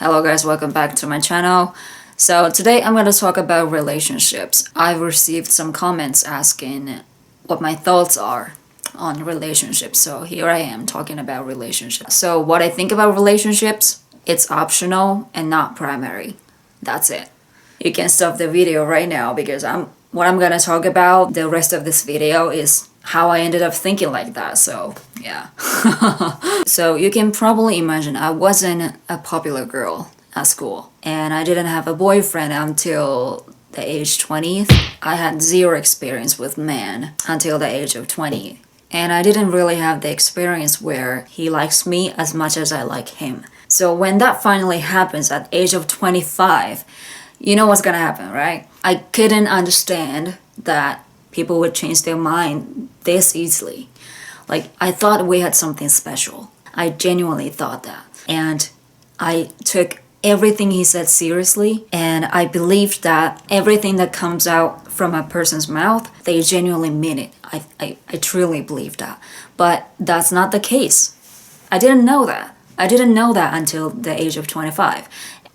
Hello guys, welcome back to my channel. So today I'm going to talk about relationships. I've received some comments asking what my thoughts are on relationships. So here I am talking about relationships. So what I think about relationships, it's optional and not primary. That's it. You can stop the video right now because what I'm going to talk about the rest of this video is how I ended up thinking like that. So yeah. So you can probably imagine I wasn't a popular girl at school and I didn't have a boyfriend until the age 20. I had zero experience with men until the age of 20. And I didn't really have the experience where he likes me as much as I like him. So when that finally happens at the age of 25, you know what's gonna happen, right? I couldn't understand that people would change their mind this easily. Like, I thought we had something special. I genuinely thought that. And I took everything he said seriously, and I believed that everything that comes out from a person's mouth, they genuinely mean it. I truly believe that. But that's not the case. I didn't know that. I didn't know that until the age of 25.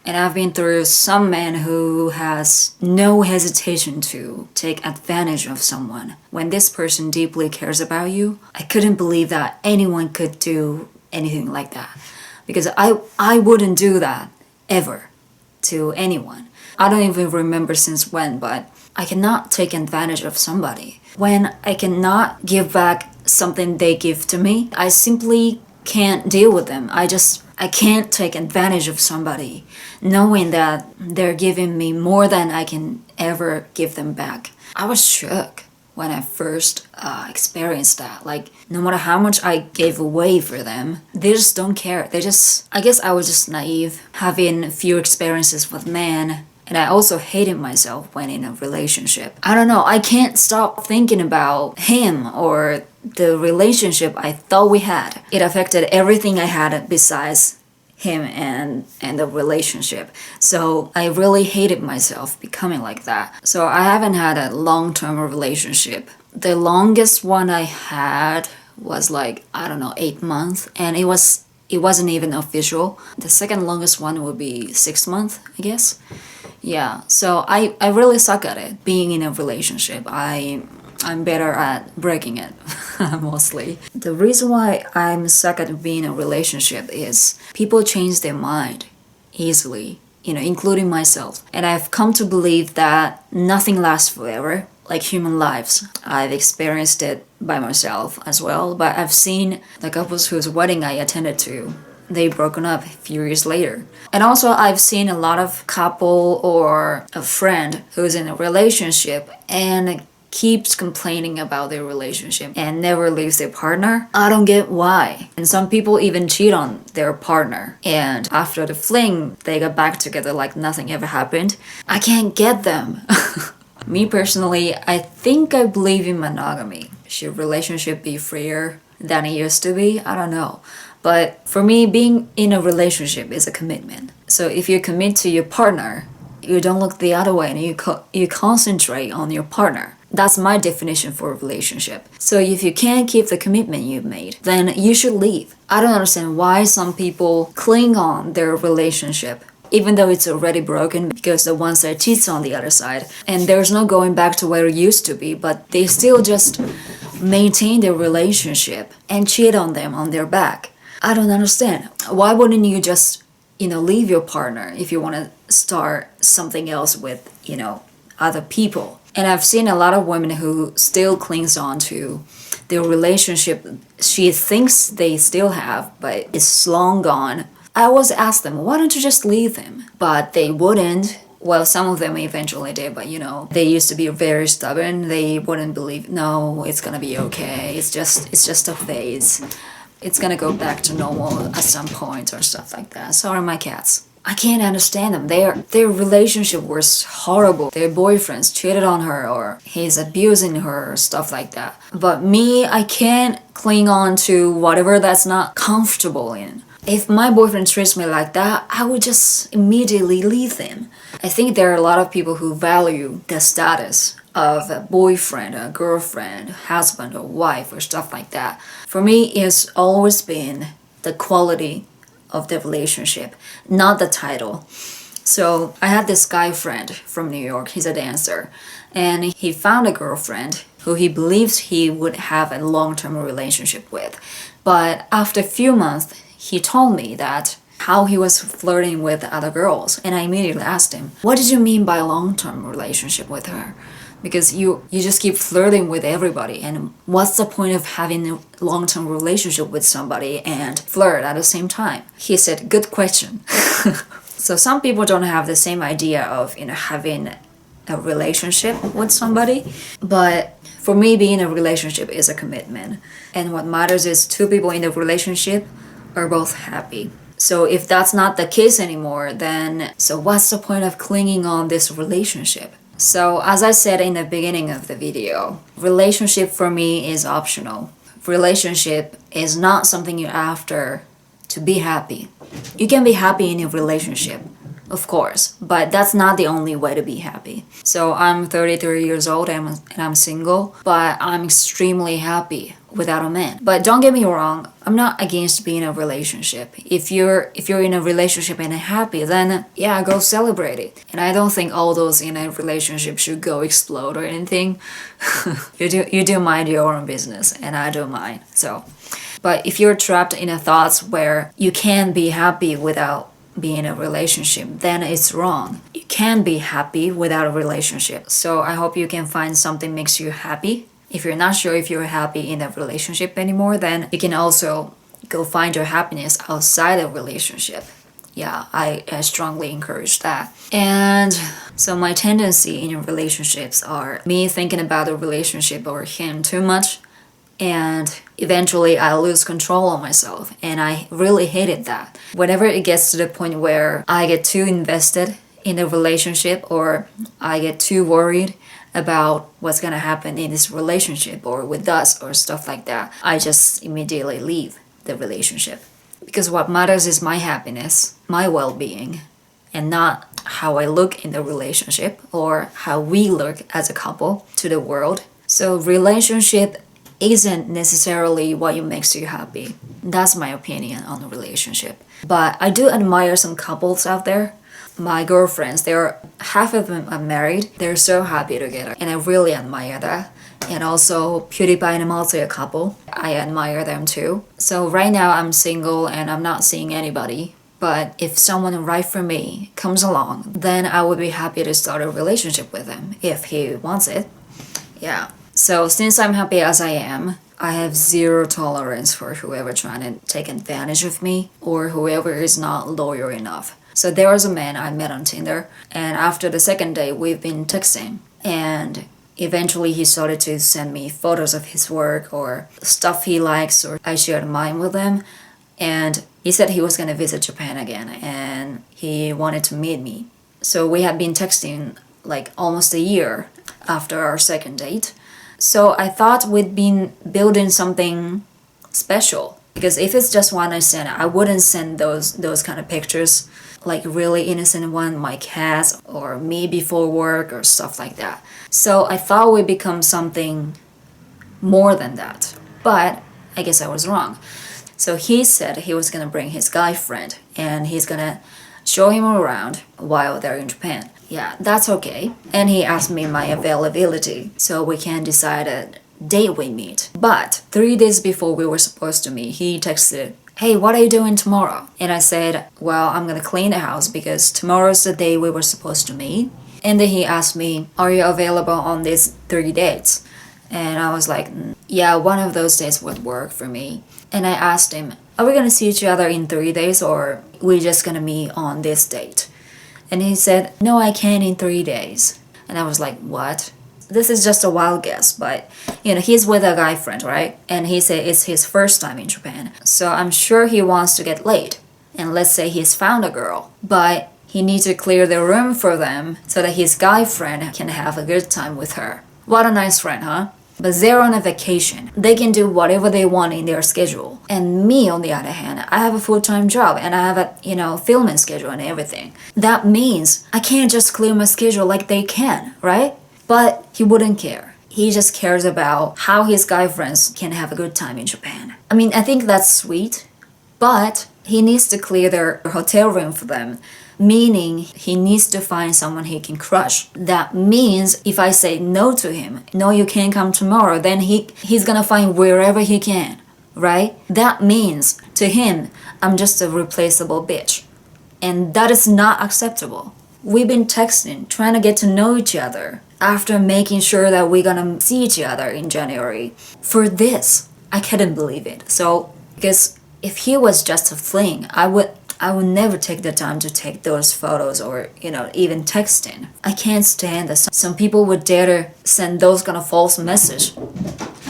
And I've been through some man who has no hesitation to take advantage of someone. When this person deeply cares about you, I couldn't believe that anyone could do anything like that. Because I wouldn't do that ever to anyone. I don't even remember since when, but I cannot take advantage of somebody. When I cannot give back something they give to me, I simply can't deal with them. I can't take advantage of somebody knowing that they're giving me more than I can ever give them back. I was shook when I first experienced that. Like, no matter how much I gave away for them, they just don't care. I guess I was just naive, having few experiences with men. And I also hated myself when in a relationship. I don't know, I can't stop thinking about him or the relationship I thought we had. It affected everything I had besides him and the relationship. So I really hated myself becoming like that. So I haven't had a long-term relationship. The longest one I had was like, I don't know, 8 months. And it wasn't even official. The second longest one would be 6 months, I guess. Yeah, so I really suck at it, being in a relationship. I'm better at breaking it, mostly. The reason why I'm suck at being in a relationship is people change their mind easily, including myself. And I've come to believe that nothing lasts forever, like human lives. I've experienced it by myself as well, but I've seen the couples whose wedding I attended to, they broken up a few years later. And also I've seen a lot of couple or a friend who's in a relationship and keeps complaining about their relationship and never leaves their partner. I don't get why. And some people even cheat on their partner. And after the fling, they got back together like nothing ever happened. I can't get them. Me personally, I think I believe in monogamy. Should relationship be freer than it used to be? I don't know. But for me, being in a relationship is a commitment. So if you commit to your partner, you don't look the other way and you concentrate on your partner. That's my definition for a relationship. So if you can't keep the commitment you've made, then you should leave. I don't understand why some people cling on their relationship even though it's already broken because the one side cheats on the other side and there's no going back to where it used to be, but they still just maintain their relationship and cheat on them on their back. I don't understand. Why wouldn't you just, leave your partner if you want to start something else with, other people? And I've seen a lot of women who still clings on to their relationship she thinks they still have, but it's long gone. I always ask them, why don't you just leave them? But they wouldn't. Well, some of them eventually did, but they used to be very stubborn. They wouldn't believe, no, it's gonna be okay. It's just a phase. It's gonna go back to normal at some point or stuff like that. Sorry, my cats. I can't understand them. Their relationship was horrible. Their boyfriends cheated on her or he's abusing her or stuff like that. But me, I can't cling on to whatever that's not comfortable in. If my boyfriend treats me like that, I would just immediately leave him. I think there are a lot of people who value the status of a boyfriend, a girlfriend, husband or wife or stuff like that. For me, it's always been the quality of the relationship, not the title. So I had this guy friend from New York, he's a dancer, and he found a girlfriend who he believes he would have a long-term relationship with. But after a few months, he told me that how he was flirting with other girls, and I immediately asked him, what did you mean by long-term relationship with her? Because you just keep flirting with everybody, and what's the point of having a long-term relationship with somebody and flirt at the same time? He said, good question. So some people don't have the same idea of having a relationship with somebody, but for me, being in a relationship is a commitment, and what matters is two people in the relationship are both happy. So if that's not the case anymore, then so what's the point of clinging on this relationship? So as I said in the beginning of the video, relationship for me is optional. Relationship is not something you're after to be happy. You can be happy in a relationship, of course, but that's not the only way to be happy. So I'm 33 years old and I'm single, but I'm extremely happy without a man. But don't get me wrong, I'm not against being in a relationship. If you're in a relationship and happy, then yeah, go celebrate it. And I don't think all those in a relationship should go explode or anything. You do mind your own business, and I do mine. So, but if you're trapped in a thoughts where you can't be happy without being in a relationship, then it's wrong. You can be happy without a relationship. So I hope you can find something makes you happy. If you're not sure if you're happy in a relationship anymore, then you can also go find your happiness outside a relationship. Yeah, I strongly encourage that. And so my tendency in relationships are me thinking about the relationship or him too much, and eventually I lose control of myself, and I really hated that. Whenever it gets to the point where I get too invested in a relationship or I get too worried about what's gonna happen in this relationship or with us or stuff like that, I just immediately leave the relationship. Because what matters is my happiness, my well-being, and not how I look in the relationship or how we look as a couple to the world. So relationship isn't necessarily what makes you happy. That's my opinion on a relationship. But I do admire some couples out there. My girlfriends, half of them are married. They're so happy together, and I really admire that. And also PewDiePie and Malty, a couple, I admire them too. So right now I'm single and I'm not seeing anybody. But if someone right for me comes along, then I would be happy to start a relationship with him if he wants it. Yeah. So since I'm happy as I am, I have zero tolerance for whoever trying to take advantage of me or whoever is not loyal enough. So there was a man I met on Tinder, and after the second day we've been texting, and eventually he started to send me photos of his work or stuff he likes, or I shared mine with him, and he said he was gonna visit Japan again and he wanted to meet me. So we had been texting like almost a year after our second date. So I thought we'd been building something special, because if it's just one I send, I wouldn't send those kind of pictures, like really innocent one, my cats or me before work or stuff like that. So I thought we'd become something more than that, but I guess I was wrong. So he said he was gonna bring his guy friend and he's gonna show him around while they're in Japan. Yeah, that's okay. And he asked me my availability so we can decide a date we meet. But 3 days before we were supposed to meet, he texted, hey, what are you doing tomorrow? And I said, well, I'm gonna clean the house because tomorrow's the day we were supposed to meet. And then he asked me, are you available on these 3 dates? And I was like, yeah, one of those days would work for me. And I asked him, are we gonna see each other in 3 days or we just gonna meet on this date? And he said, no, I can in 3 days. And I was like, what? This is just a wild guess, but he's with a guy friend, right? And he said it's his first time in Japan. So I'm sure he wants to get laid. And let's say he's found a girl, but he needs to clear the room for them so that his guy friend can have a good time with her. What a nice friend, huh? But they're on a vacation. They can do whatever they want in their schedule. And me, on the other hand, I have a full-time job and I have a, filming schedule and everything. That means I can't just clear my schedule like they can, right? But he wouldn't care. He just cares about how his guy friends can have a good time in Japan. I mean, I think that's sweet, but he needs to clear their hotel room for them, meaning he needs to find someone he can crush. That means if I say no to him, no, you can't come tomorrow, then he's gonna find wherever he can, right? That means to him, I'm just a replaceable bitch. And that is not acceptable. We've been texting, trying to get to know each other after making sure that we're gonna see each other in January. For this, I couldn't believe it. So, because if he was just a fling, I would never take the time to take those photos or, even texting. I can't stand that some people would dare to send those kind of false message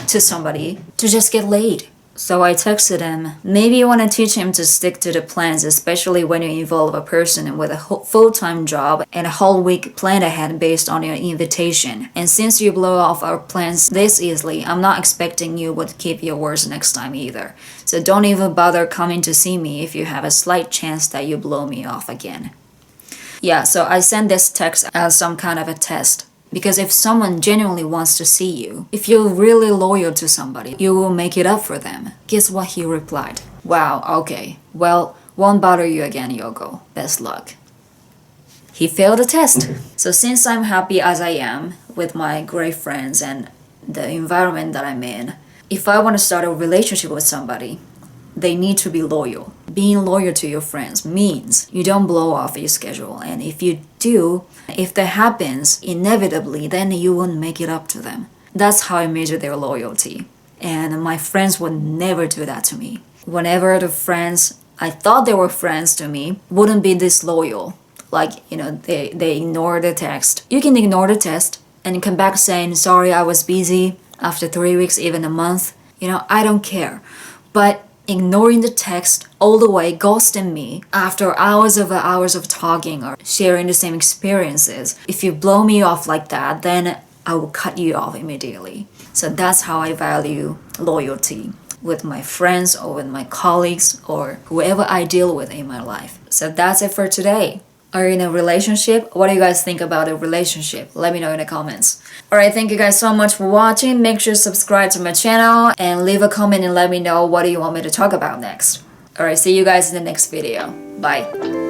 to somebody to just get laid. So I texted him, maybe you want to teach him to stick to the plans, especially when you involve a person with a full-time job and a whole week planned ahead based on your invitation. And since you blow off our plans this easily, I'm not expecting you would keep your words next time either. So don't even bother coming to see me if you have a slight chance that you blow me off again. Yeah, so I sent this text as some kind of a test. Because if someone genuinely wants to see you, if you're really loyal to somebody, you will make it up for them. Guess what he replied? Wow, okay. Well, won't bother you again, Yoko. Best luck. He failed the test. So since I'm happy as I am with my great friends and the environment that I'm in, if I want to start a relationship with somebody, they need to be loyal. Being loyal to your friends means you don't blow off your schedule. And if you do, if that happens, inevitably, then you won't make it up to them. That's how I measure their loyalty. And my friends would never do that to me. Whenever the friends I thought they were friends to me wouldn't be this loyal. Like, they ignore the text. You can ignore the text and come back saying, sorry, I was busy after 3 weeks, even a month. I don't care. But ignoring the text all the way, ghosting me after hours of talking or sharing the same experiences. If you blow me off like that, then I will cut you off immediately. So that's how I value loyalty with my friends or with my colleagues or whoever I deal with in my life. So that's it for today. Are you in a relationship? What do you guys think about a relationship? Let me know in the comments. Alright, thank you guys so much for watching. Make sure to subscribe to my channel and leave a comment and let me know what do you want me to talk about next. Alright, see you guys in the next video. Bye.